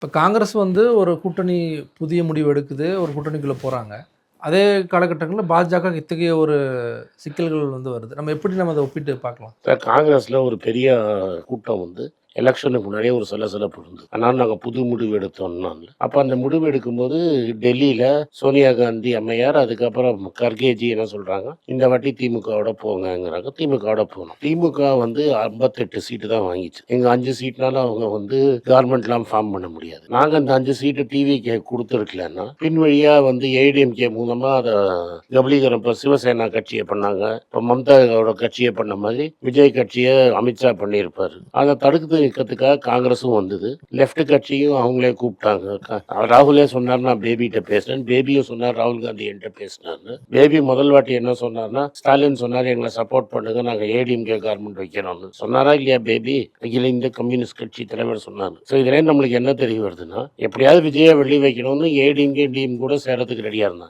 இப்போ காங்கிரஸ் வந்து ஒரு கூட்டணி புதிய முடிவு எடுக்குது. ஒரு கூட்டணிக்குள்ள போறாங்க. அதே காலகட்டங்கள்ல பாஜக இத்தகைய ஒரு சிக்கல்கள் வந்து வருது. நம்ம அத ஒப்பிட்டு பார்க்கலாம்? சார் காங்கிரஸ்ல ஒரு பெரிய கூட்டம் வந்து எலெக்ஷனுக்கு முன்னாடியே ஒரு சலசலப்பு இருந்தது. அதனால நாங்க புது முடிவு எடுத்தோம்னாங்க. அப்ப அந்த முடிவு எடுக்கும்போது டெல்லியில சோனியா காந்தி அம்மையார், அதுக்கப்புறம் கர்கேஜி என்ன சொல்றாங்க, இந்த வாட்டி திமுகவோட போங்கங்கிறாங்க. திமுகவோட போனோம். திமுக வந்து 58 சீட்டு தான் வாங்கிச்சு. எங்க 5 சீட்னால அவங்க வந்து கவர்மெண்ட்லாம் ஃபார்ம் பண்ண முடியாது. நாங்க இந்த 5 சீட்டு டிவிகே குடுத்துருக்கலன்னா, பின் வழியா வந்து ஏடிஎம்கே மூலமா அத கபலீகரம் இப்ப சிவசேனா கட்சிய பண்ணாங்க. இப்ப மம்தாவோட கட்சிய பண்ண மாதிரி விஜய் கட்சிய அமித்ஷா பண்ணியிருப்பாரு. அத தடுத்து நிற்கிறதுக்காக காங்கிரஸும் வந்தது. லெஃப்ட் கட்சியும் அவங்களே கூப்பிட்டாங்க. ராகுலே சொன்னார் நான் பேபிகிட்ட பேசுறேன். பேபியும் சொன்னார் ராகுல் காந்தி என்கிட்ட பேசினார்னு. பேபி முதல் வாட்டி என்ன சொன்னார்னா, ஸ்டாலின் சொன்னார் எங்களை சப்போர்ட் பண்ணுங்க, நாங்க ஏடிஎம்கே கவர்மெண்ட் வைக்கிறோம்னு சொன்னாரா இல்லையா பேபி? அகில இந்திய கம்யூனிஸ்ட் கட்சி தலைவர் சொன்னார். ஸோ இதுல நம்மளுக்கு என்ன தெரிய வருதுன்னா, எப்படியாவது விஜயை வெளியே வைக்கணும்னு ஏடிஎம்கே டிஎம் கூட சேரத்துக்கு ரெடியா இருந்தாங்க.